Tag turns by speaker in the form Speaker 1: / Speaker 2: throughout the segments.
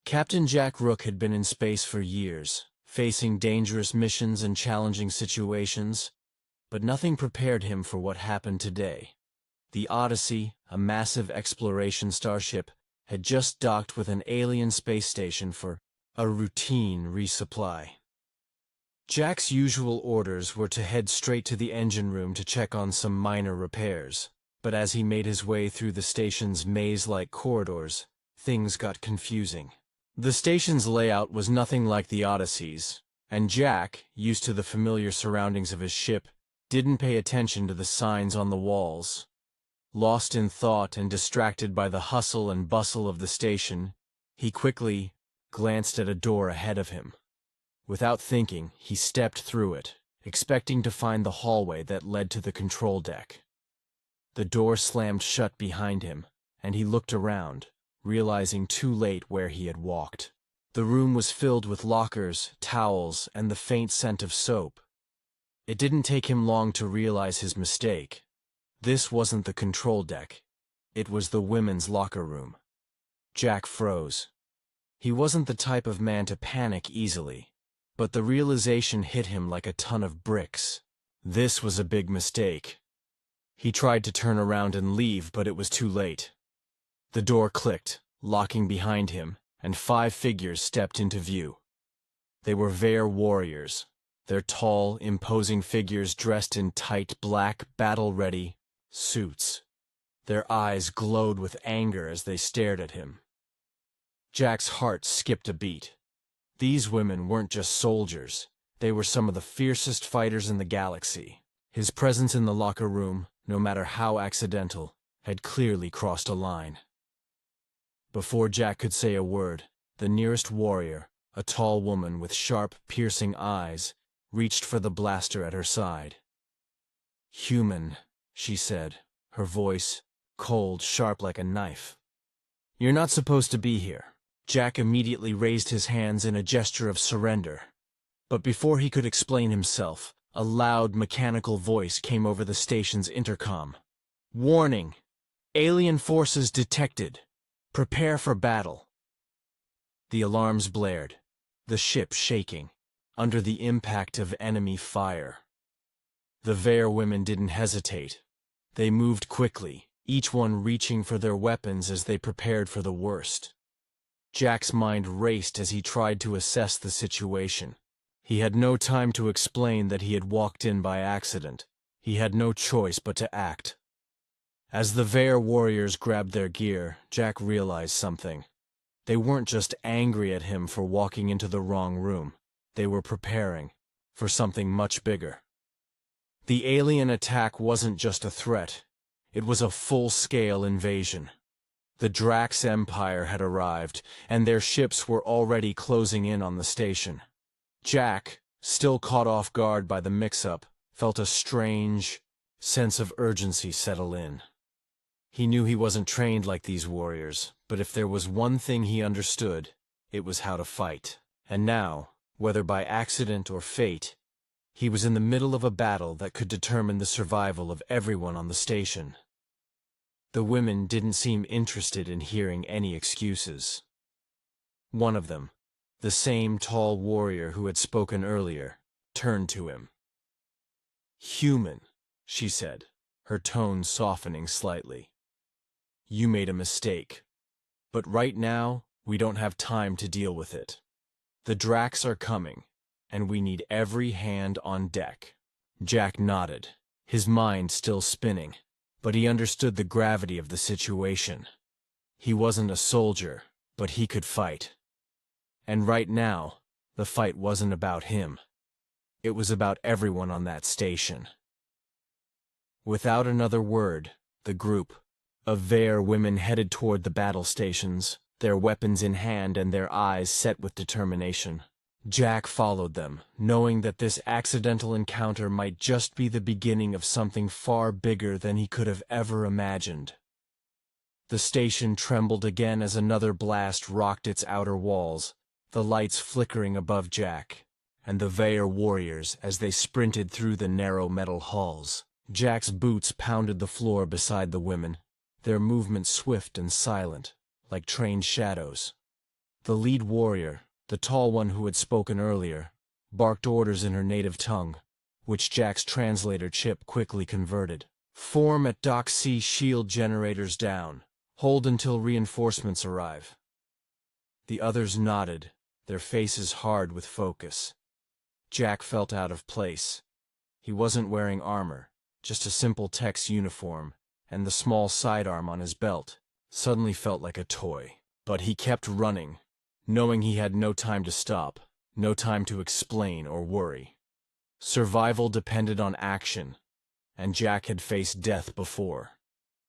Speaker 1: Captain Jack Rook had been in space for years, facing dangerous missions and challenging situations, but nothing prepared him for what happened today. The Odyssey, a massive exploration starship, had just docked with an alien space station for a routine resupply. Jack's usual orders were to head straight to the engine room to check on some minor repairs, but as he made his way through the station's maze-like corridors, things got confusing. The station's layout was nothing like the Odyssey's, and Jack, used to the familiar surroundings of his ship, didn't pay attention to the signs on the walls. Lost in thought and distracted by the hustle and bustle of the station, he quickly glanced at a door ahead of him. Without thinking, he stepped through it, expecting to find the hallway that led to the control deck. The door slammed shut behind him, and he looked around, realizing too late where he had walked. The room was filled with lockers, towels, and the faint scent of soap. It didn't take him long to realize his mistake. This wasn't the control deck. It was the women's locker room. Jack froze. He wasn't the type of man to panic easily, but the realization hit him like a ton of bricks. This was a big mistake. He tried to turn around and leave, but it was too late. The door clicked, locking behind him, and 5 figures stepped into view. They were Vaer warriors, their tall, imposing figures dressed in tight black, battle-ready suits. Their eyes glowed with anger as they stared at him. Jack's heart skipped a beat. These women weren't just soldiers, they were some of the fiercest fighters in the galaxy. His presence in the locker room, no matter how accidental, had clearly crossed a line. Before Jack could say a word, the nearest warrior, a tall woman with sharp, piercing eyes, reached for the blaster at her side. "Human," she said, her voice cold, sharp like a knife. "You're not supposed to be here." Jack immediately raised his hands in a gesture of surrender. But before he could explain himself, a loud, mechanical voice came over the station's intercom. "Warning! Alien forces detected. Prepare for battle." The alarms blared, the ship shaking, under the impact of enemy fire. The Vaer women didn't hesitate. They moved quickly, each one reaching for their weapons as they prepared for the worst. Jack's mind raced as he tried to assess the situation. He had no time to explain that he had walked in by accident. He had no choice but to act. As the Vaer warriors grabbed their gear, Jack realized something. They weren't just angry at him for walking into the wrong room. They were preparing for something much bigger. The alien attack wasn't just a threat. It was a full-scale invasion. The Drax Empire had arrived, and their ships were already closing in on the station. Jack, still caught off guard by the mix-up, felt a strange sense of urgency settle in. He knew he wasn't trained like these warriors, but if there was one thing he understood, it was how to fight. And now, whether by accident or fate, he was in the middle of a battle that could determine the survival of everyone on the station. The women didn't seem interested in hearing any excuses. One of them, the same tall warrior who had spoken earlier, turned to him. "Human," she said, her tone softening slightly. "You made a mistake. But right now, we don't have time to deal with it. The Drax are coming, and we need every hand on deck." Jack nodded, his mind still spinning, but he understood the gravity of the situation. He wasn't a soldier, but he could fight. And right now, the fight wasn't about him. It was about everyone on that station. Without another word, the group of Vaer women headed toward the battle stations, their weapons in hand and their eyes set with determination. Jack followed them, knowing that this accidental encounter might just be the beginning of something far bigger than he could have ever imagined. The station trembled again as another blast rocked its outer walls, the lights flickering above Jack, and the Vaer warriors as they sprinted through the narrow metal halls. Jack's boots pounded the floor beside the women, their movements swift and silent, like trained shadows. The lead warrior, the tall one who had spoken earlier, barked orders in her native tongue, which Jack's translator chip quickly converted. Form at Dock C, shield generators down. Hold until reinforcements arrive. The others nodded, their faces hard with focus. Jack felt out of place. He wasn't wearing armor, just a simple tech's uniform, and the small sidearm on his belt suddenly felt like a toy. But he kept running, knowing he had no time to stop, no time to explain or worry. Survival depended on action, and Jack had faced death before.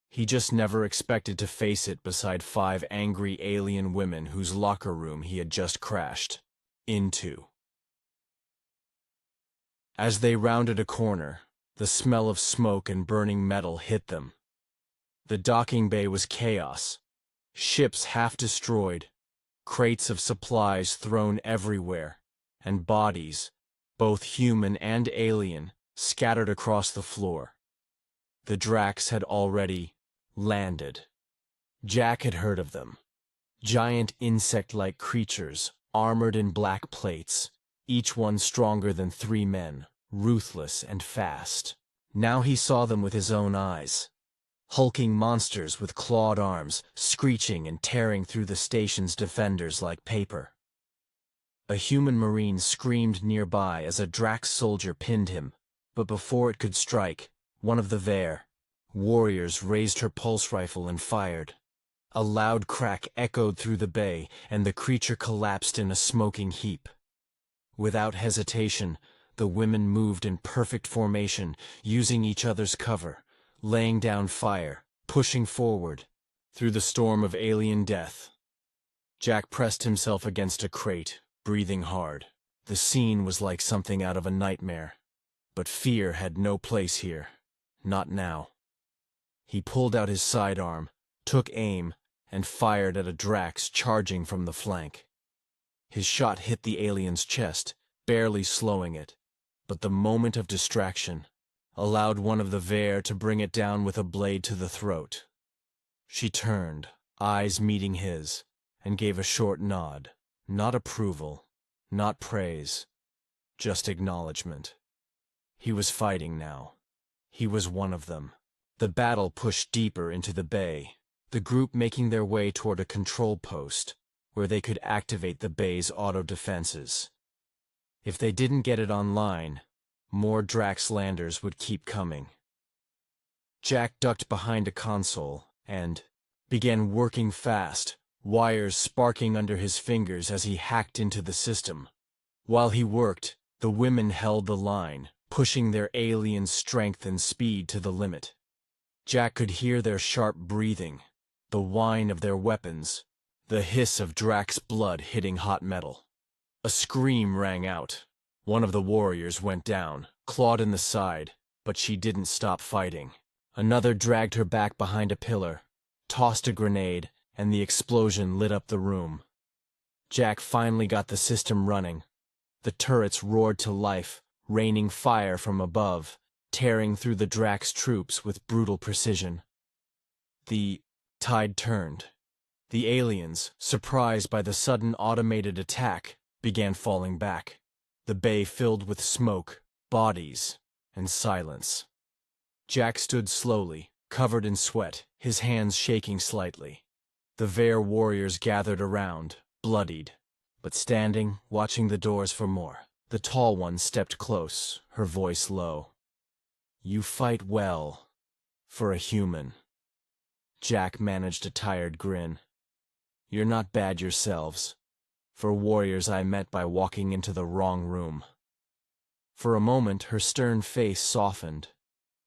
Speaker 1: He just never expected to face it beside 5 angry alien women whose locker room he had just crashed into. As they rounded a corner, the smell of smoke and burning metal hit them. The docking bay was chaos. Ships half destroyed, crates of supplies thrown everywhere, and bodies, both human and alien, scattered across the floor. The Dracs had already landed. Jack had heard of them. Giant insect-like creatures, armored in black plates, each one stronger than 3 men, ruthless and fast. Now he saw them with his own eyes. Hulking monsters with clawed arms, screeching and tearing through the station's defenders like paper. A human marine screamed nearby as a Drax soldier pinned him, but before it could strike, one of the warriors raised her pulse rifle and fired. A loud crack echoed through the bay, and the creature collapsed in a smoking heap. Without hesitation, the women moved in perfect formation, using each other's cover, laying down fire, pushing forward, through the storm of alien death. Jack pressed himself against a crate, breathing hard. The scene was like something out of a nightmare. But fear had no place here. Not now. He pulled out his sidearm, took aim, and fired at a Drax charging from the flank. His shot hit the alien's chest, barely slowing it, but the moment of distraction allowed one of the to bring it down with a blade to the throat. She turned, eyes meeting his, and gave a short nod. Not approval, not praise, just acknowledgement. He was fighting now. He was one of them. The battle pushed deeper into the bay, the group making their way toward a control post, where they could activate the bay's auto-defenses. If they didn't get it online, more Drax landers would keep coming. Jack ducked behind a console and began working fast, wires sparking under his fingers as he hacked into the system. While he worked, the women held the line, pushing their alien strength and speed to the limit. Jack could hear their sharp breathing, the whine of their weapons, the hiss of Drax blood hitting hot metal. A scream rang out. One of the warriors went down, clawed in the side, but she didn't stop fighting. Another dragged her back behind a pillar, tossed a grenade, and the explosion lit up the room. Jack finally got the system running. The turrets roared to life, raining fire from above, tearing through the Drax troops with brutal precision. The tide turned. The aliens, surprised by the sudden automated attack, began falling back. The bay filled with smoke, bodies, and silence. Jack stood slowly, covered in sweat, his hands shaking slightly. The warriors gathered around, bloodied, but standing, watching the doors for more. The tall one stepped close, her voice low. "You fight well, for a human." Jack managed a tired grin. "You're not bad yourselves. For warriors I met by walking into the wrong room." For a moment her stern face softened.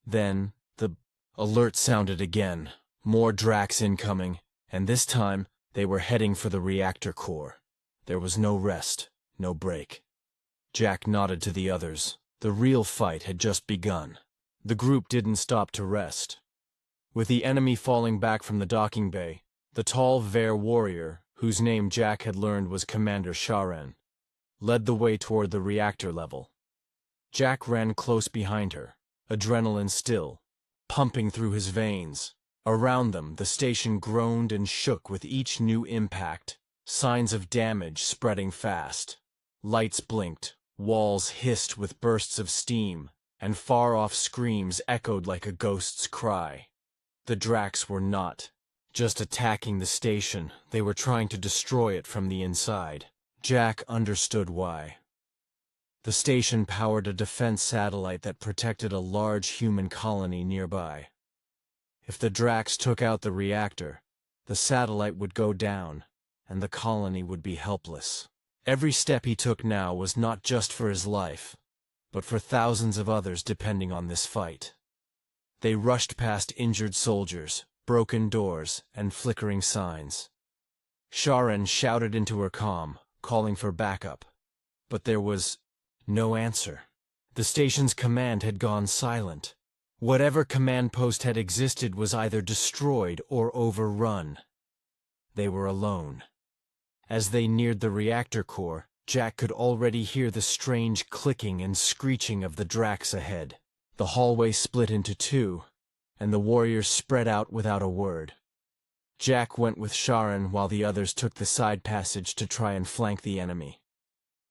Speaker 1: Then the alert sounded again. More Drax incoming, and this time they were heading for the reactor core. There was no rest, no break. Jack nodded to the others. The real fight had just begun. The group didn't stop to rest. With the enemy falling back from the docking bay, the tall warrior, whose name Jack had learned was Commander Sharan, led the way toward the reactor level. Jack ran close behind her, adrenaline still, pumping through his veins. Around them, the station groaned and shook with each new impact. Signs of damage spreading fast. Lights blinked, walls hissed with bursts of steam, and far-off screams echoed like a ghost's cry. The Dracs were not just attacking the station, they were trying to destroy it from the inside. Jack understood why. The station powered a defense satellite that protected a large human colony nearby. If the Dracs took out the reactor, the satellite would go down, and the colony would be helpless. Every step he took now was not just for his life, but for thousands of others depending on this fight. They rushed past injured soldiers, broken doors, and flickering signs. Sharon shouted into her comm, calling for backup. But there was no answer. The station's command had gone silent. Whatever command post had existed was either destroyed or overrun. They were alone. As they neared the reactor core, Jack could already hear the strange clicking and screeching of the Dracs ahead. The hallway split into two, and the warriors spread out without a word. Jack went with Sharon while the others took the side passage to try and flank the enemy.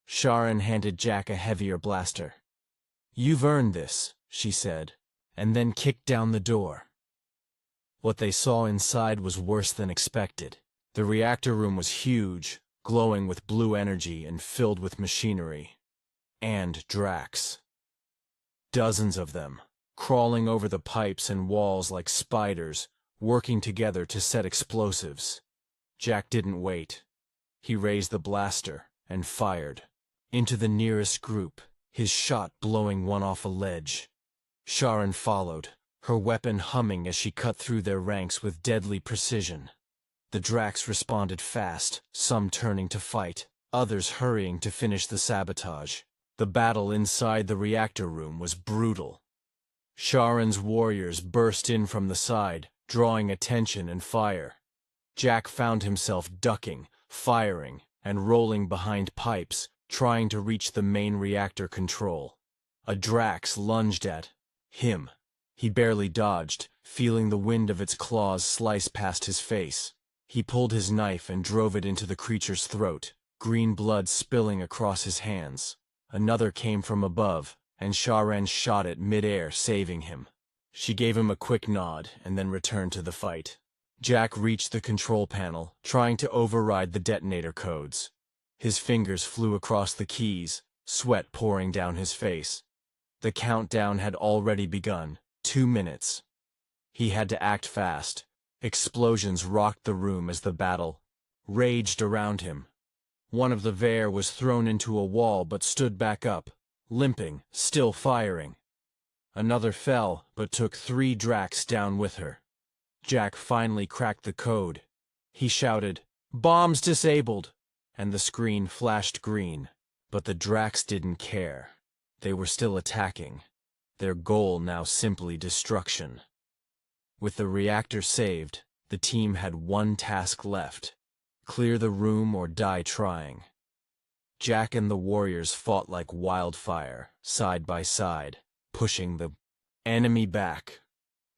Speaker 1: Sharon handed Jack a heavier blaster. "You've earned this," she said, and then kicked down the door. What they saw inside was worse than expected. The reactor room was huge, glowing with blue energy and filled with machinery. And Dracs. Dozens of them, crawling over the pipes and walls like spiders, working together to set explosives. Jack didn't wait. He raised the blaster and fired. Into the nearest group, his shot blowing one off a ledge. Sharon followed, her weapon humming as she cut through their ranks with deadly precision. The Dracs responded fast, some turning to fight, others hurrying to finish the sabotage. The battle inside the reactor room was brutal. Sharon's warriors burst in from the side, drawing attention and fire. Jack found himself ducking, firing, and rolling behind pipes, trying to reach the main reactor control. A Drax lunged at him. He barely dodged, feeling the wind of its claws slice past his face. He pulled his knife and drove it into the creature's throat, green blood spilling across his hands. Another came from above, and Sharon shot it mid-air, saving him. She gave him a quick nod and then returned to the fight. Jack reached the control panel, trying to override the detonator codes. His fingers flew across the keys, sweat pouring down his face. The countdown had already begun, 2 minutes. He had to act fast. Explosions rocked the room as the battle raged around him. One of the Vare was thrown into a wall but stood back up, limping, still firing. Another fell, but took 3 Dracs down with her. Jack finally cracked the code. He shouted, "Bombs disabled!" and the screen flashed green. But the Dracs didn't care. They were still attacking. Their goal now simply destruction. With the reactor saved, the team had one task left: clear the room or die trying. Jack and the warriors fought like wildfire, side by side, pushing the enemy back.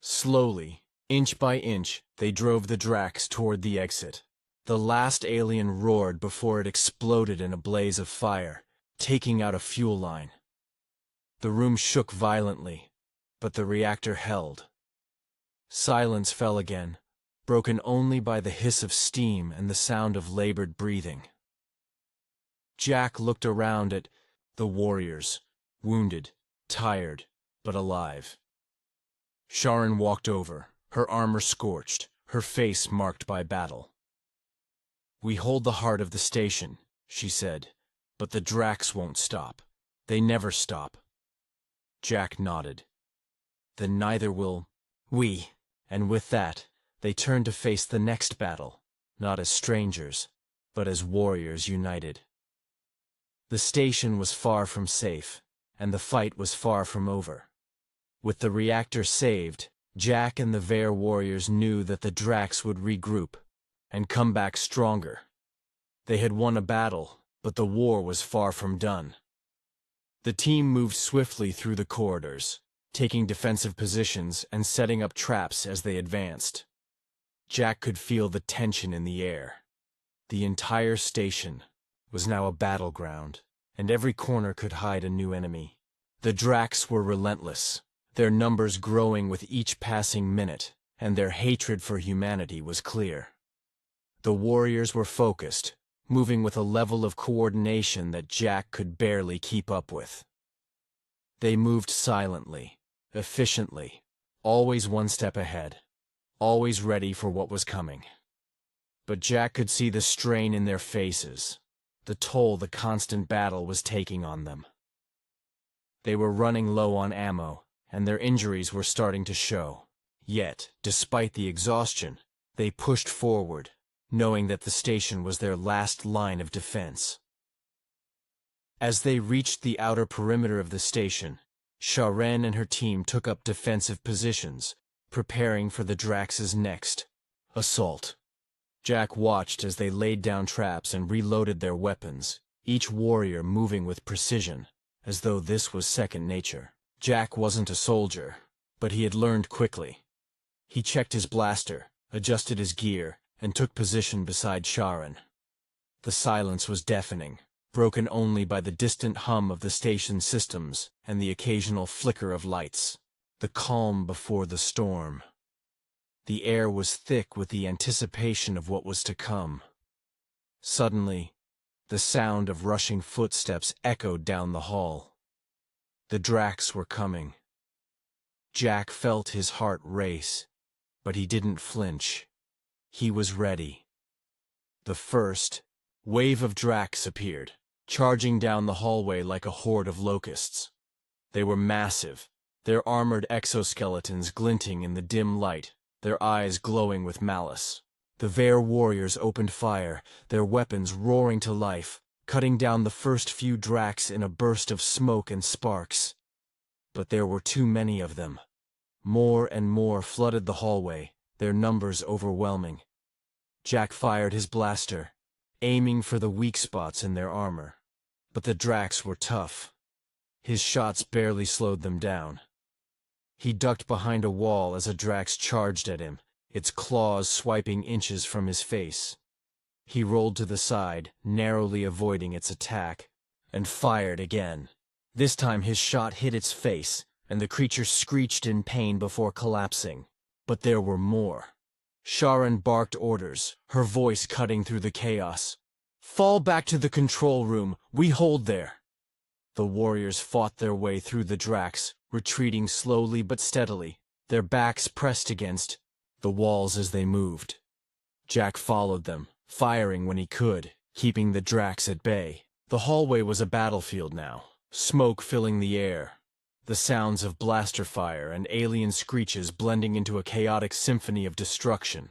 Speaker 1: Slowly, inch by inch, they drove the Dracs toward the exit. The last alien roared before it exploded in a blaze of fire, taking out a fuel line. The room shook violently, but the reactor held. Silence fell again, broken only by the hiss of steam and the sound of labored breathing. Jack looked around at the warriors, wounded, tired, but alive. Sharon walked over, her armor scorched, her face marked by battle. "We hold the heart of the station," she said, "but the Dracs won't stop. They never stop." Jack nodded. "Then neither will we." And with that, they turned to face the next battle, not as strangers, but as warriors united. The station was far from safe, and the fight was far from over. With the reactor saved, Jack and the Vare warriors knew that the Dracs would regroup and come back stronger. They had won a battle, but the war was far from done. The team moved swiftly through the corridors, taking defensive positions and setting up traps as they advanced. Jack could feel the tension in the air. The entire station was now a battleground, and every corner could hide a new enemy. The Dracs were relentless, their numbers growing with each passing minute, and their hatred for humanity was clear. The warriors were focused, moving with a level of coordination that Jack could barely keep up with. They moved silently, efficiently, always one step ahead, always ready for what was coming. But Jack could see the strain in their faces, the toll the constant battle was taking on them. They were running low on ammo, and their injuries were starting to show. Yet, despite the exhaustion, they pushed forward, knowing that the station was their last line of defense. As they reached the outer perimeter of the station, Sharen and her team took up defensive positions, preparing for the Drax's next assault. Jack watched as they laid down traps and reloaded their weapons, each warrior moving with precision, as though this was second nature. Jack wasn't a soldier, but he had learned quickly. He checked his blaster, adjusted his gear, and took position beside Sharen. The silence was deafening, broken only by the distant hum of the station systems and the occasional flicker of lights. The calm before the storm. The air was thick with the anticipation of what was to come. Suddenly, the sound of rushing footsteps echoed down the hall. The Dracs were coming. Jack felt his heart race, but he didn't flinch. He was ready. The first wave of Dracs appeared, charging down the hallway like a horde of locusts. They were massive, their armored exoskeletons glinting in the dim light, their eyes glowing with malice. The Vare warriors opened fire, their weapons roaring to life, cutting down the first few Dracs in a burst of smoke and sparks. But there were too many of them. More and more flooded the hallway, their numbers overwhelming. Jack fired his blaster, aiming for the weak spots in their armor. But the Dracs were tough. His shots barely slowed them down. He ducked behind a wall as a Drax charged at him, its claws swiping inches from his face. He rolled to the side, narrowly avoiding its attack, and fired again. This time his shot hit its face, and the creature screeched in pain before collapsing. But there were more. Sharen barked orders, her voice cutting through the chaos. "Fall back to the control room, we hold there." The warriors fought their way through the Dracs, retreating slowly but steadily, their backs pressed against the walls as they moved. Jack followed them, firing when he could, keeping the Dracs at bay. The hallway was a battlefield now, smoke filling the air, the sounds of blaster fire and alien screeches blending into a chaotic symphony of destruction.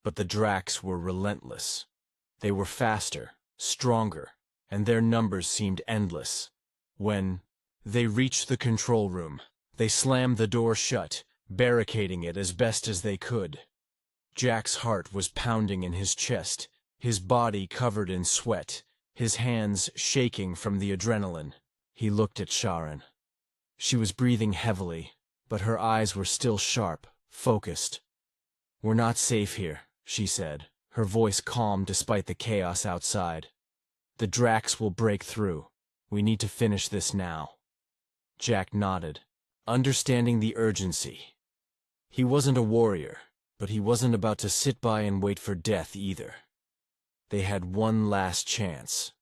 Speaker 1: But the Dracs were relentless. They were faster, stronger, and their numbers seemed endless. When they reached the control room, they slammed the door shut, barricading it as best as they could. Jack's heart was pounding in his chest, his body covered in sweat, his hands shaking from the adrenaline. He looked at Sharen. She was breathing heavily, but her eyes were still sharp, focused. "We're not safe here," she said, her voice calm despite the chaos outside. "The Dracs will break through. We need to finish this now." Jack nodded, understanding the urgency. He wasn't a warrior, but he wasn't about to sit by and wait for death either. They had one last chance.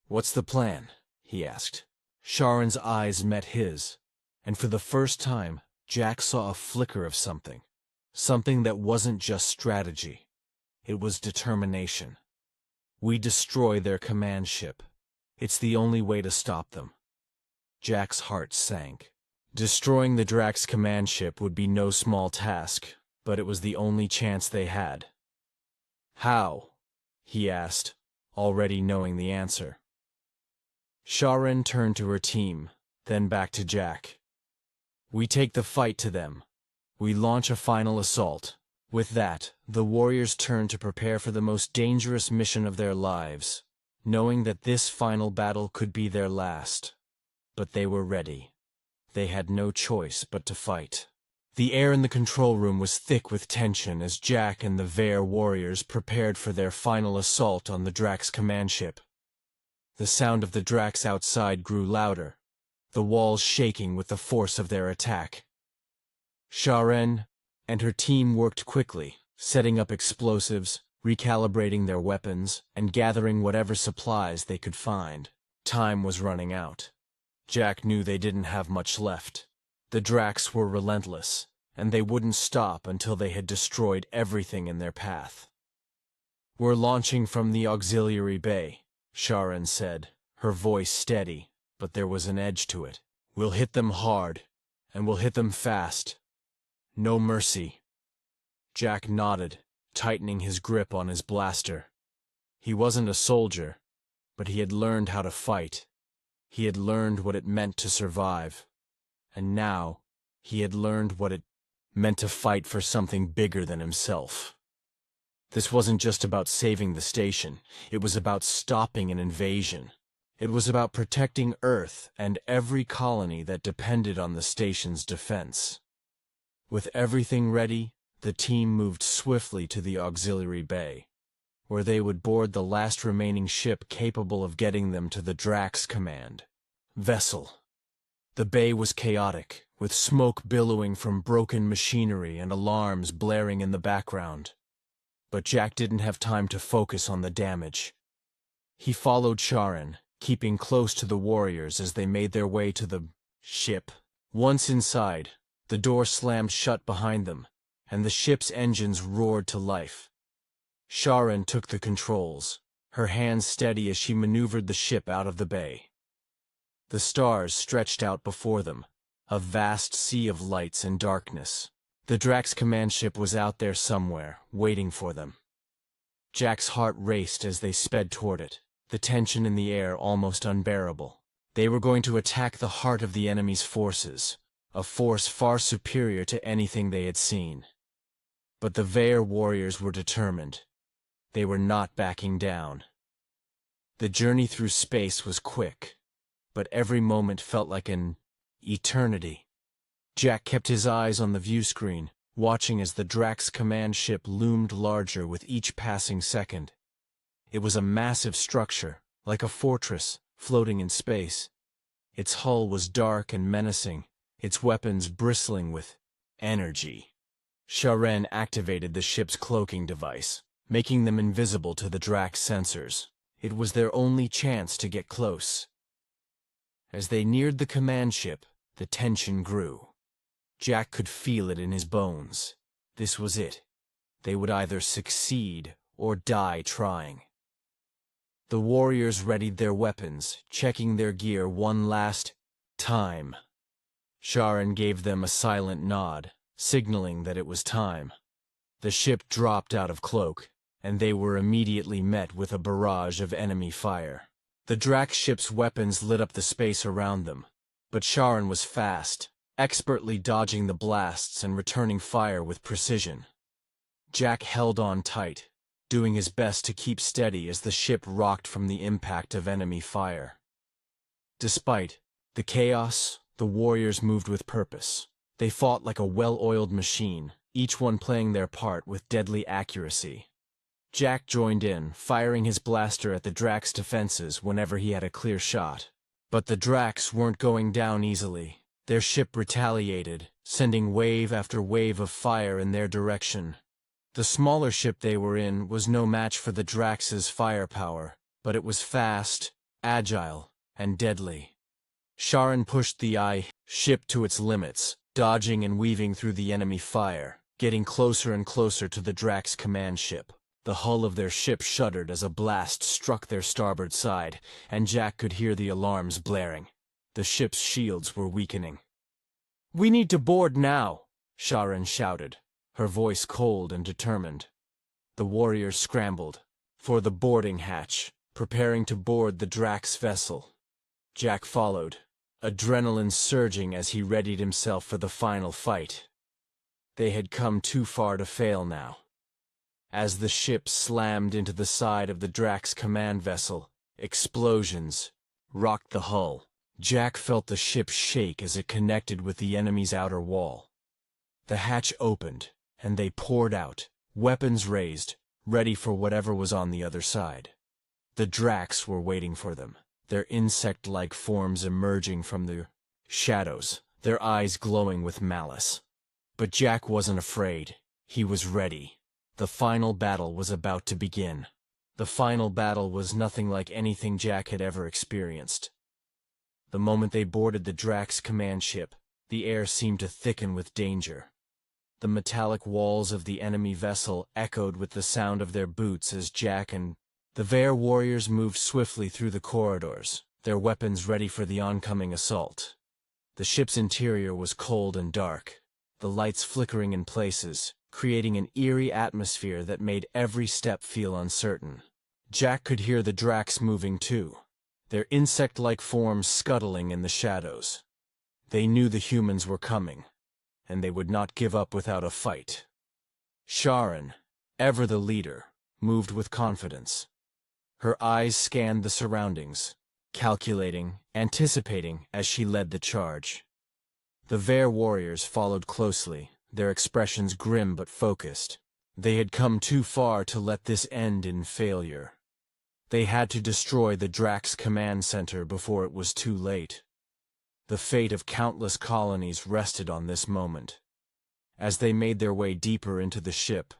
Speaker 1: "What's the plan?" he asked. Sharon's eyes met his, and for the first time, Jack saw a flicker of something. Something that wasn't just strategy. It was determination. "We destroy their command ship. It's the only way to stop them." Jack's heart sank. Destroying the Drax command ship would be no small task, but it was the only chance they had. "How?" he asked, already knowing the answer. Sharen turned to her team, then back to Jack. "We take the fight to them. We launch a final assault." With that, the warriors turned to prepare for the most dangerous mission of their lives, knowing that this final battle could be their last. But they were ready. They had no choice but to fight. The air in the control room was thick with tension as Jack and the Vare warriors prepared for their final assault on the Drax command ship. The sound of the Drax outside grew louder, the walls shaking with the force of their attack. Sharen and her team worked quickly, setting up explosives, recalibrating their weapons, and gathering whatever supplies they could find. Time was running out. Jack knew they didn't have much left. The Drax were relentless, and they wouldn't stop until they had destroyed everything in their path. "We're launching from the auxiliary bay," Sharen said, her voice steady, but there was an edge to it. "We'll hit them hard, and we'll hit them fast. No mercy." Jack nodded, tightening his grip on his blaster. He wasn't a soldier, but he had learned how to fight. He had learned what it meant to survive. And now, he had learned what it meant to fight for something bigger than himself. This wasn't just about saving the station, it was about stopping an invasion. It was about protecting Earth and every colony that depended on the station's defense. With everything ready, the team moved swiftly to the auxiliary bay, where they would board the last remaining ship capable of getting them to the Drax command vessel. The bay was chaotic, with smoke billowing from broken machinery and alarms blaring in the background. But Jack didn't have time to focus on the damage. He followed Sharen, keeping close to the warriors as they made their way to the ship. Once inside, the door slammed shut behind them, and the ship's engines roared to life. Sharen took the controls, her hands steady as she maneuvered the ship out of the bay. The stars stretched out before them, a vast sea of lights and darkness. The Drax command ship was out there somewhere, waiting for them. Jack's heart raced as they sped toward it, the tension in the air almost unbearable. They were going to attack the heart of the enemy's forces, a force far superior to anything they had seen. But the Vare warriors were determined. They were not backing down. The journey through space was quick, but every moment felt like an eternity. Jack kept his eyes on the view screen, watching as the Drax command ship loomed larger with each passing second. It was a massive structure, like a fortress, floating in space. Its hull was dark and menacing, its weapons bristling with energy. Sharen activated the ship's cloaking device, making them invisible to the Drax sensors. It was their only chance to get close. As they neared the command ship, the tension grew. Jack could feel it in his bones. This was it. They would either succeed or die trying. The warriors readied their weapons, checking their gear one last time. Sharen gave them a silent nod, signaling that it was time. The ship dropped out of cloak, and they were immediately met with a barrage of enemy fire. The Drax ship's weapons lit up the space around them, but Sharen was fast, expertly dodging the blasts and returning fire with precision. Jack held on tight, doing his best to keep steady as the ship rocked from the impact of enemy fire. Despite the chaos, the warriors moved with purpose. They fought like a well-oiled machine, each one playing their part with deadly accuracy. Jack joined in, firing his blaster at the Drax defenses whenever he had a clear shot. But the Drax weren't going down easily. Their ship retaliated, sending wave after wave of fire in their direction. The smaller ship they were in was no match for the Drax's firepower, but it was fast, agile, and deadly. Sharen pushed the ship to its limits, dodging and weaving through the enemy fire, getting closer and closer to the Drax command ship. The hull of their ship shuddered as a blast struck their starboard side, and Jack could hear the alarms blaring. The ship's shields were weakening. "We need to board now," Sharen shouted, her voice cold and determined. The warriors scrambled for the boarding hatch, preparing to board the Drax vessel. Jack followed, adrenaline surging as he readied himself for the final fight. They had come too far to fail now. As the ship slammed into the side of the Drax command vessel, explosions rocked the hull. Jack felt the ship shake as it connected with the enemy's outer wall. The hatch opened, and they poured out, weapons raised, ready for whatever was on the other side. The Dracs were waiting for them, their insect-like forms emerging from the shadows, their eyes glowing with malice. But Jack wasn't afraid. He was ready. The final battle was about to begin. The final battle was nothing like anything Jack had ever experienced. The moment they boarded the Dracs' command ship, the air seemed to thicken with danger. The metallic walls of the enemy vessel echoed with the sound of their boots as Jack and the Vare warriors moved swiftly through the corridors, their weapons ready for the oncoming assault. The ship's interior was cold and dark, the lights flickering in places, creating an eerie atmosphere that made every step feel uncertain. Jack could hear the Dracs moving too, their insect-like forms scuttling in the shadows. They knew the humans were coming, and they would not give up without a fight. Sharon, ever the leader, moved with confidence. Her eyes scanned the surroundings, calculating, anticipating as she led the charge. The Vare warriors followed closely, their expressions grim but focused. They had come too far to let this end in failure. They had to destroy the Dracs' command center before it was too late. The fate of countless colonies rested on this moment. As they made their way deeper into the ship,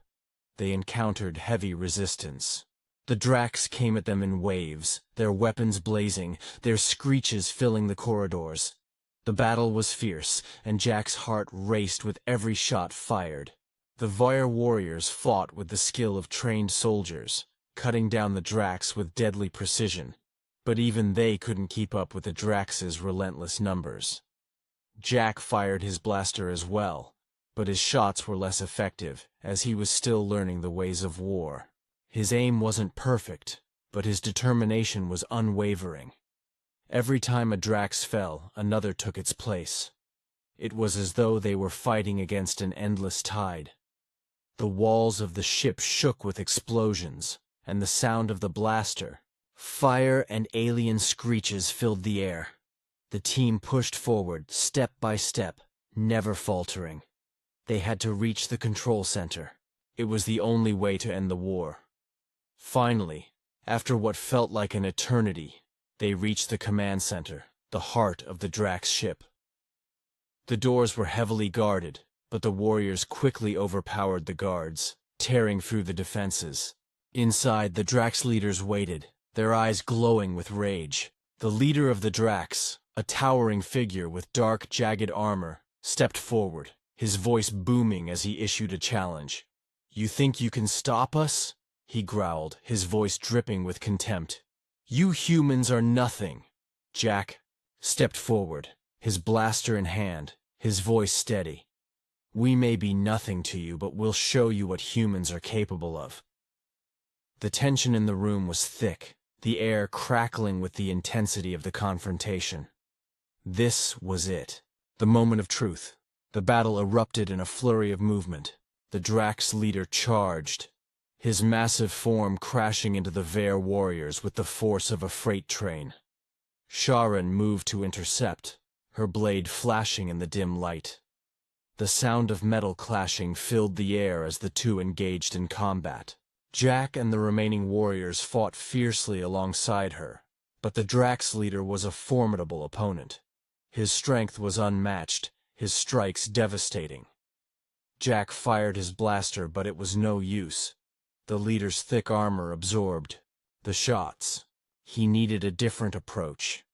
Speaker 1: they encountered heavy resistance. The Dracs came at them in waves, their weapons blazing, their screeches filling the corridors. The battle was fierce, and Jack's heart raced with every shot fired. The Vare warriors fought with the skill of trained soldiers, cutting down the Dracs with deadly precision. But even they couldn't keep up with the Dracs' relentless numbers. Jack fired his blaster as well, but his shots were less effective, as he was still learning the ways of war. His aim wasn't perfect, but his determination was unwavering. Every time a Drax fell, another took its place. It was as though they were fighting against an endless tide. The walls of the ship shook with explosions, and the sound of the blaster, fire and alien screeches filled the air. The team pushed forward, step by step, never faltering. They had to reach the control center. It was the only way to end the war. Finally, after what felt like an eternity, they reached the command center, the heart of the Drax ship. The doors were heavily guarded, but the warriors quickly overpowered the guards, tearing through the defenses. Inside, the Drax leaders waited, their eyes glowing with rage. The leader of the Drax, a towering figure with dark, jagged armor, stepped forward, his voice booming as he issued a challenge. "You think you can stop us?" he growled, his voice dripping with contempt. "You humans are nothing." Jack stepped forward, his blaster in hand, his voice steady. "We may be nothing to you, but we'll show you what humans are capable of." The tension in the room was thick, the air crackling with the intensity of the confrontation. This was it, the moment of truth. The battle erupted in a flurry of movement. The Drax leader charged, his massive form crashing into the Vare warriors with the force of a freight train. Sharon moved to intercept, her blade flashing in the dim light. The sound of metal clashing filled the air as the two engaged in combat. Jack and the remaining warriors fought fiercely alongside her, but the Drax leader was a formidable opponent. His strength was unmatched, his strikes devastating. Jack fired his blaster, but it was no use. The leader's thick armor absorbed the shots. He needed a different approach.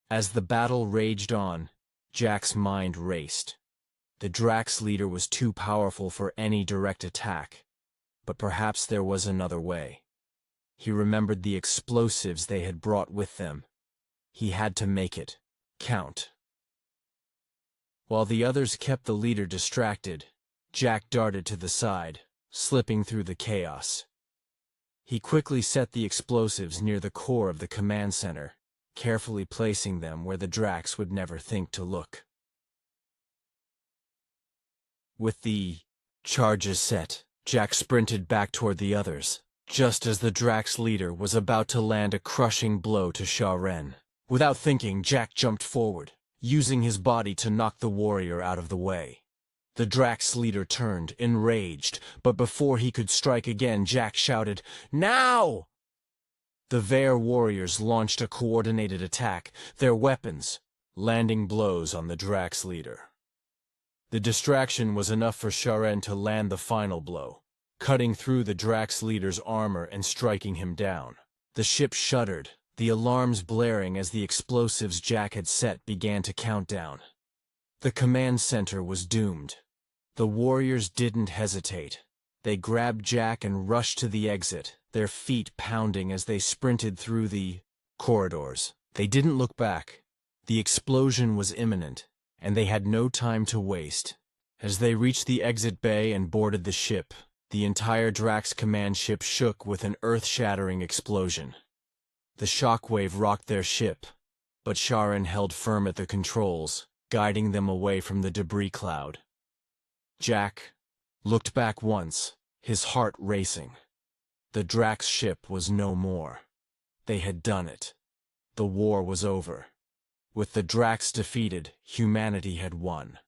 Speaker 1: As the battle raged on, Jack's mind raced. The Drax leader was too powerful for any direct attack, but perhaps there was another way. He remembered the explosives they had brought with them. He had to make it count. While the others kept the leader distracted, Jack darted to the side, slipping through the chaos. He quickly set the explosives near the core of the command center, carefully placing them where the Drax would never think to look. With the charges set, Jack sprinted back toward the others, just as the Drax leader was about to land a crushing blow to Sharon. Without thinking, Jack jumped forward, using his body to knock the warrior out of the way. The Drax leader turned, enraged, but before he could strike again, Jack shouted, "Now!" The Vare warriors launched a coordinated attack, their weapons landing blows on the Drax leader. The distraction was enough for Sharen to land the final blow, cutting through the Drax leader's armor and striking him down. The ship shuddered, the alarms blaring as the explosives Jack had set began to count down. The command center was doomed. The warriors didn't hesitate. They grabbed Jack and rushed to the exit, their feet pounding as they sprinted through the corridors. They didn't look back. The explosion was imminent, and they had no time to waste. As they reached the exit bay and boarded the ship, the entire Drax command ship shook with an earth-shattering explosion. The shockwave rocked their ship, but Sharen held firm at the controls, guiding them away from the debris cloud. Jack looked back once, his heart racing. The Drax ship was no more. They had done it. The war was over. With the Drax defeated, humanity had won.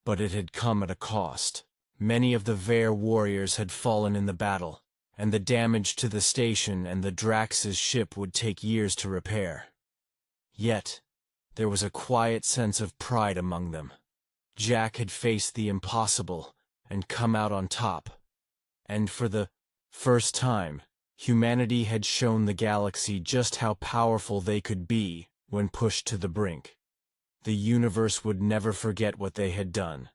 Speaker 1: But it had come at a cost. Many of the Vare warriors had fallen in the battle, and the damage to the station and the Drax's ship would take years to repair. Yet, there was a quiet sense of pride among them. Jack had faced the impossible and come out on top. And for the first time, humanity had shown the galaxy just how powerful they could be when pushed to the brink. The universe would never forget what they had done.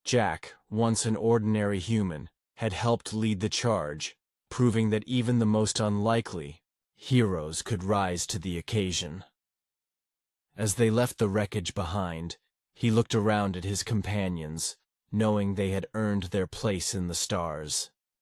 Speaker 1: Jack, once an ordinary human, had helped lead the charge, proving that even the most unlikely heroes could rise to the occasion. As they left the wreckage behind, he looked around at his companions, knowing they had earned their place in the stars.